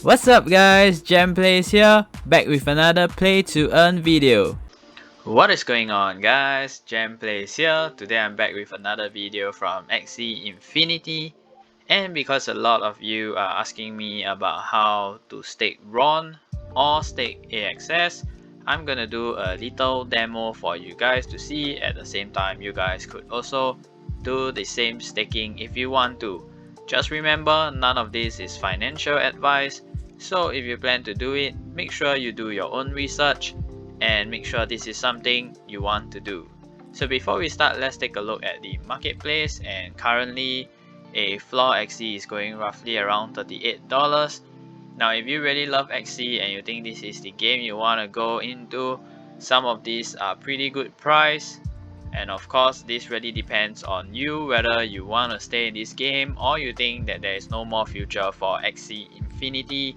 What's up guys, GemPlays here, back with another play to earn video. What is going on guys, GemPlays here. Today I'm back with another video from Axie Infinity. And because a lot of you are asking me about how to stake RON or stake AXS, I'm gonna do a little demo for you guys to see. At the same time, you guys could also do the same staking if you want to. Just remember, none of this is financial advice, so if you plan to do it, make sure you do your own research and make sure this is something you want to do. So before we start, let's take a look at the marketplace, and currently a floor Axie is going roughly around $38. Now if you really love Axie and you think this is the game you want to go into, some of these are pretty good price. And of course, this really depends on you whether you want to stay in this game or you think that there is no more future for Axie Infinity.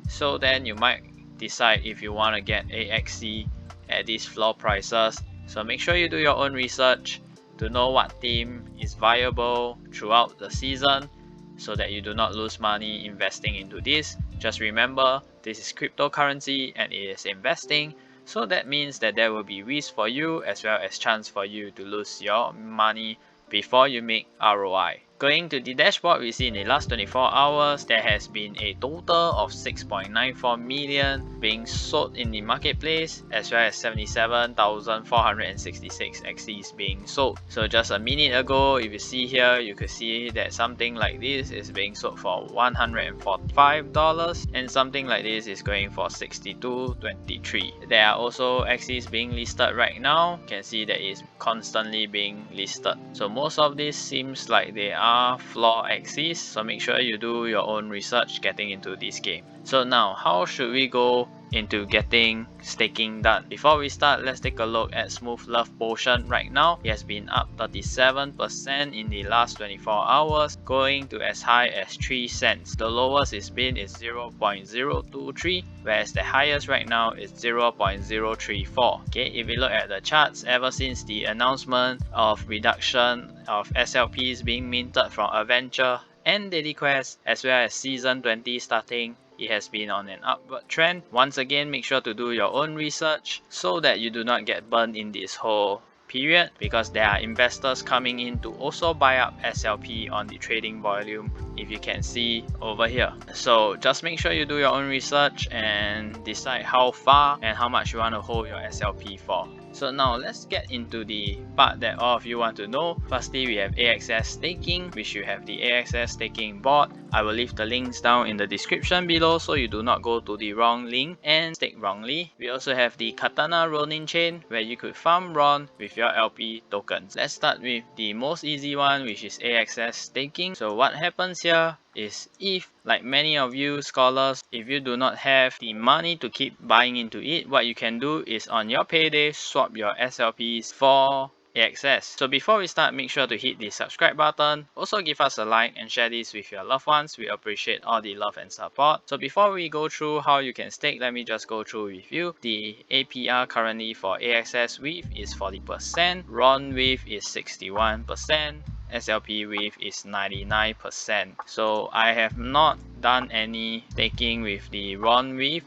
So then you might decide if you want to get a Axie at these floor prices. So make sure you do your own research to know what team is viable throughout the season so that you do not lose money investing into this. Just remember, this is cryptocurrency and it is investing. So that means that there will be risk for you as well as chance for you to lose your money before you make ROI. Going to the dashboard, we see in the last 24 hours there has been a total of 6.94 million being sold in the marketplace, as well as 77,466 Axies being sold. So just a minute ago, if you see here, you could see that something like this is being sold for $145 and something like this is going for $62.23. There are also Axies being listed right now. You can see that it's constantly being listed. So most of this seems like they are floor Axies, so make sure you do your own research getting into this game. So now, how should we go into getting staking done? Before we start, let's take a look at Smooth Love Potion right now. It has been up 37% in the last 24 hours, going to as high as 3 cents. The lowest it's been is 0.023, whereas the highest right now is 0.034. Okay, if we look at the charts, ever since the announcement of reduction of SLPs being minted from Adventure and Daily Quest, as well as Season 20 starting, it has been on an upward trend. Once again, make sure to do your own research so that you do not get burned in this whole period, because there are investors coming in to also buy up SLP on the trading volume, if you can see over here. So just make sure you do your own research and decide how far and how much you want to hold your SLP for. So now let's get into the part that all of you want to know. Firstly, we have AXS staking, which you have the AXS staking bot. I will leave the links down in the description below so you do not go to the wrong link and stake wrongly. We also have the Katana Ronin chain, where you could farm RON with your LP tokens. Let's start with the most easy one, which is AXS staking. So what happens here is, if, like many of you scholars, if you do not have the money to keep buying into it, what you can do is on your payday swap your SLPs for AXS. So before we start, make sure to hit the subscribe button. Also give us a like and share this with your loved ones. We appreciate all the love and support. So before we go through how you can stake, let me just go through with you. The APR currently for AXS width is 40%, RON width is 61%, SLP width is 99%. So I have not done any staking with the RON width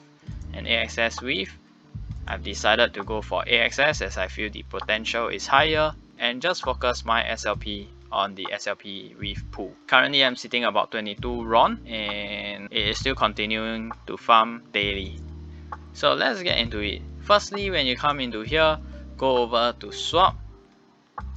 and AXS width. I've decided to go for AXS as I feel the potential is higher, and just focus my SLP on the SLP width pool. Currently I'm sitting about 22 RON and it is still continuing to farm daily. So let's get into it. Firstly, when you come into here, go over to swap.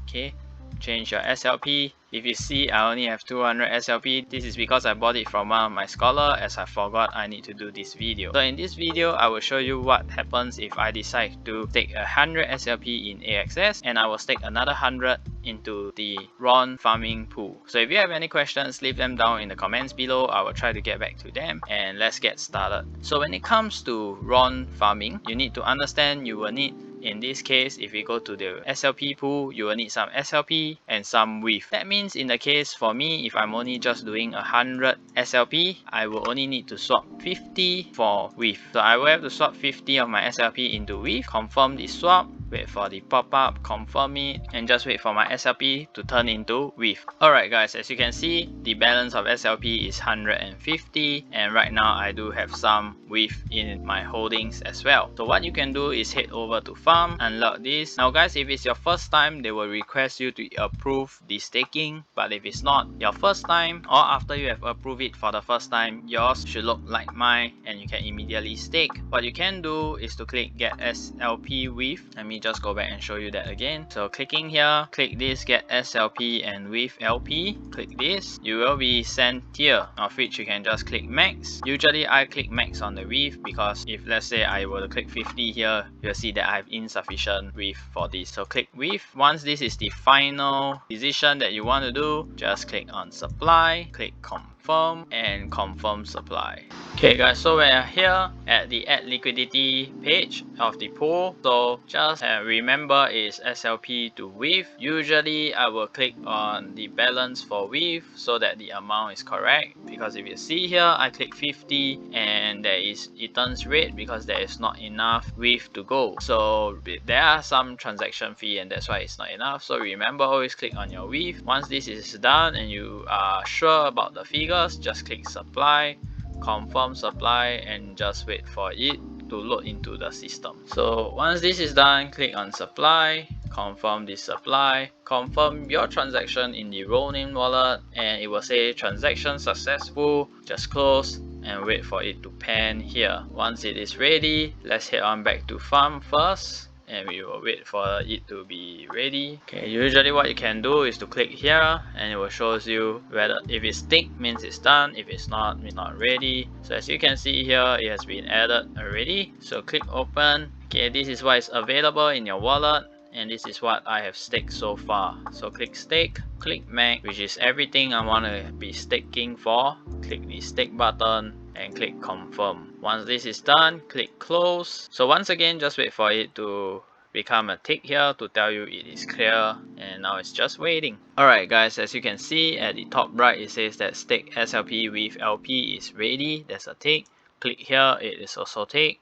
Okay, change your SLP. If you see, I only have 200 SLP. This is because I bought it from one of my scholar, as I forgot I need to do this video. So in this video, I will show you what happens if I decide to take 100 SLP in AXS, and I will stake another 100 into the RON farming pool. So if you have any questions, leave them down in the comments below. I will try to get back to them, and let's get started. So when it comes to RON farming, you need to understand you will need, in this case, if we go to the SLP pool, you will need some SLP and some width. That means in the case for me, if I'm only just doing 100 SLP, I will only need to swap 50 for width. So I will have to swap 50 of my SLP into width, confirm the swap, wait for the pop-up, confirm it, and just wait for my SLP to turn into WIF. Alright guys, as you can see, the balance of SLP is 150, and right now I do have some WIF in my holdings as well. So what you can do is head over to farm, unlock this. Now guys, if it's your first time, they will request you to approve the staking, but if it's not your first time, or after you have approved it for the first time, yours should look like mine and you can immediately stake. What you can do is to click get SLP WIF. Let me just go back and show you that again. So clicking here, click this get SLP and WIF LP, click this, you will be sent here, of which you can just click max. Usually I click max on the WIF because if let's say I were to click 50 here, you'll see that I have insufficient WIF for this. So click WIF. Once this is the final decision that you want to do, just click on supply, click confirm and confirm supply. Okay guys, so we are here at the add liquidity page of the pool. So just remember it's SLP to WIF. Usually I will click on the balance for WIF so that the amount is correct, because if you see here I click 50 and it turns red because there is not enough WIF to go. So there are some transaction fee and that's why it's not enough. So remember, always click on your WIF. Once this is done and you are sure about the figures, just click supply, confirm supply, and just wait for it to load into the system. So once this is done, click on supply, confirm the supply, confirm your transaction in the Ronin wallet, and it will say transaction successful. Just close and wait for it to pan here. Once it is ready, let's head on back to farm first, and we will wait for it to be ready. Okay, usually what you can do is to click here and it will show you whether if it's ticked means it's done, if it's not, it's not ready. So as you can see here, it has been added already. So click open. Okay, this is what is available in your wallet, and this is what I have staked so far. So click stake, click max, which is everything I want to be staking for. Click the stake button and click confirm. Once this is done, click close. So once again, just wait for it to become a tick here to tell you it is clear, and now it's just waiting. Alright guys, as you can see at the top right, it says that stake SLP WIF LP is ready. There's a tick. Click here, it is also tick,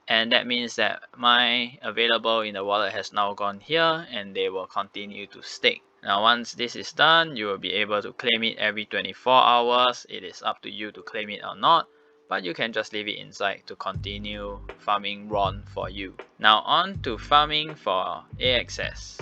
and that means that my available in the wallet has now gone here and they will continue to stake. Now once this is done, you will be able to claim it every 24 hours. It is up to you to claim it or not, but you can just leave it inside to continue farming RON for you. Now on to farming for AXS.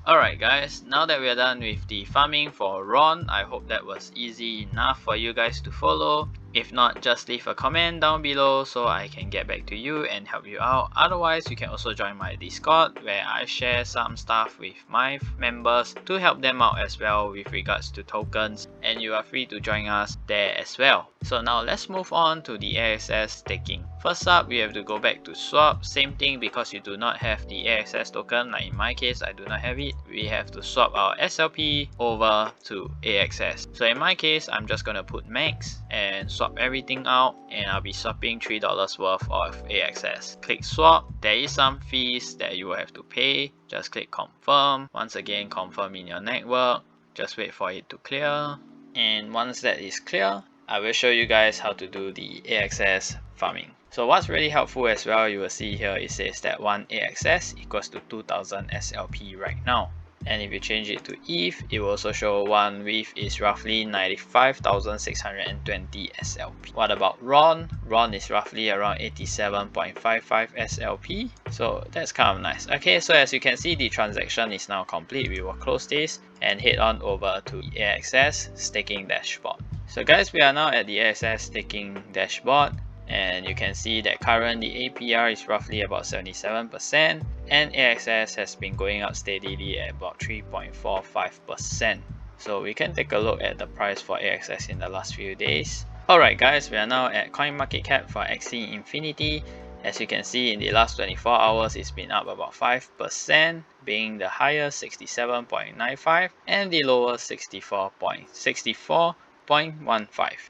Alright guys, now that we are done with the farming for RON, I hope that was easy enough for you guys to follow. If not, just leave a comment down below so I can get back to you and help you out. Otherwise, you can also join my Discord where I share some stuff with my members to help them out as well with regards to tokens, and you are free to join us there as well. So now let's move on to the AXS staking. First up, we have to go back to swap. Same thing, because you do not have the AXS token, like in my case I do not have it. We have to swap our SLP over to AXS. So in my case, I'm just gonna put max and swap everything out, and I'll be swapping $3 worth of AXS. Click swap. There is some fees that you will have to pay. Just click confirm. Once again, confirm in your network. Just wait for it to clear, and once that is clear, I will show you guys how to do the AXS farming. So what's really helpful as well, you will see here it says that 1 AXS equals to 2000 SLP right now. And if you change it to ETH, it will also show 1 WIF is roughly 95,620 SLP. What about RON? RON is roughly around 87.55 SLP. So that's kind of nice. Okay, so as you can see, the transaction is now complete. We will close this and head on over to the AXS staking dashboard. So guys, we are now at the AXS staking dashboard, and you can see that currently APR is roughly about 77%, and AXS has been going up steadily at about 3.45%. So we can take a look at the price for AXS in the last few days. Alright guys, we are now at CoinMarketCap for Axie Infinity. As you can see, in the last 24 hours, it's been up about 5%, being the highest 67.95 and the lowest 64.15.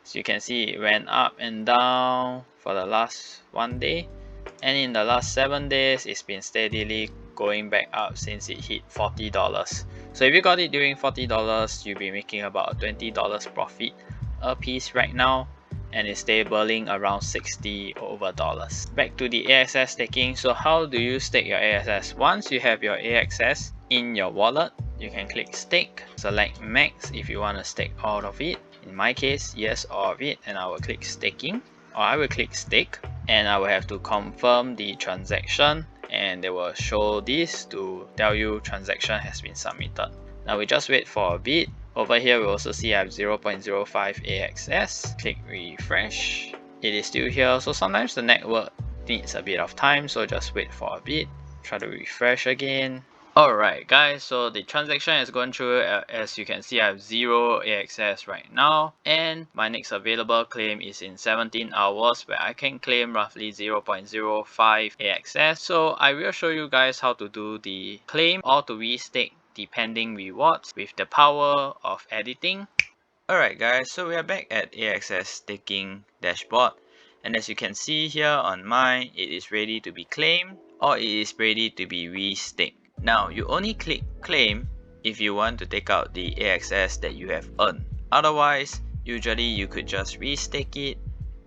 So you can see it went up and down for the last one day, and in the last 7 days it's been steadily going back up since it hit $40. So if you got it during $40, you'll be making about a $20 profit a piece right now. and is stabling around $60 over. Back to the AXS staking. So how do you stake your AXS? Once you have your AXS in your wallet, you can click stake, select max if you want to stake all of it. In my case, yes, all of it, and I will click staking, or I will click stake, and I will have to confirm the transaction, and they will show this to tell you transaction has been submitted. Now we just wait for a bit. Over here we also see I have 0.05 AXS. Click refresh. It is still here, so sometimes the network needs a bit of time, so just wait for a bit. Try to refresh again. Alright guys, so the transaction has gone through. As you can see, I have 0 AXS right now, and my next available claim is in 17 hours where I can claim roughly 0.05 AXS. So I will show you guys how to do the claim or to restake the pending rewards with the power of editing. Alright guys, so we are back at AXS staking dashboard, and as you can see here on mine, it is ready to be claimed or it is ready to be restaked. Now you only click claim if you want to take out the AXS that you have earned. Otherwise, usually you could just restake it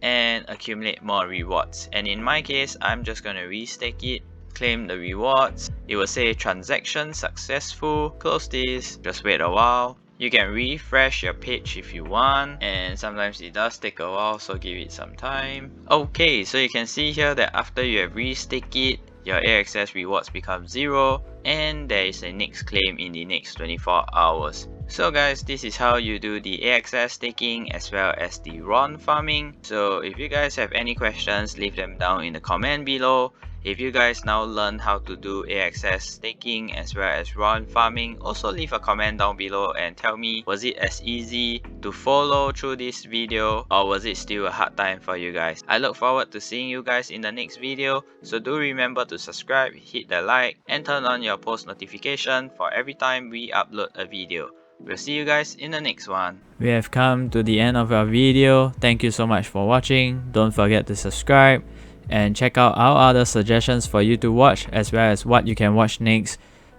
and accumulate more rewards. And in my case, I'm just going to restake it, claim the rewards. It will say transaction successful. Close this, just wait a while. You can refresh your page if you want, and sometimes it does take a while, so give it some time. Okay, so you can see here that after you have restaked it, your AXS rewards become 0, and there is a next claim in the next 24 hours. So guys, this is how you do the AXS staking as well as the RON farming. So if you guys have any questions, leave them down in the comment below. If you guys now learn how to do AXS staking as well as RON farming, also leave a comment down below and tell me, was it as easy to follow through this video or was it still a hard time for you guys? I look forward to seeing you guys in the next video, so do remember to subscribe, hit the like, and turn on your post notification for every time we upload a video. We'll see you guys in the next one. We have come to the end of our video. Thank you so much for watching. Don't forget to subscribe and check out our other suggestions for you to watch as well as what you can watch next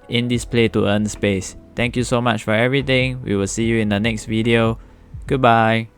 in this play to earn space. Thank you so much for everything. We will see you in the next video. Goodbye.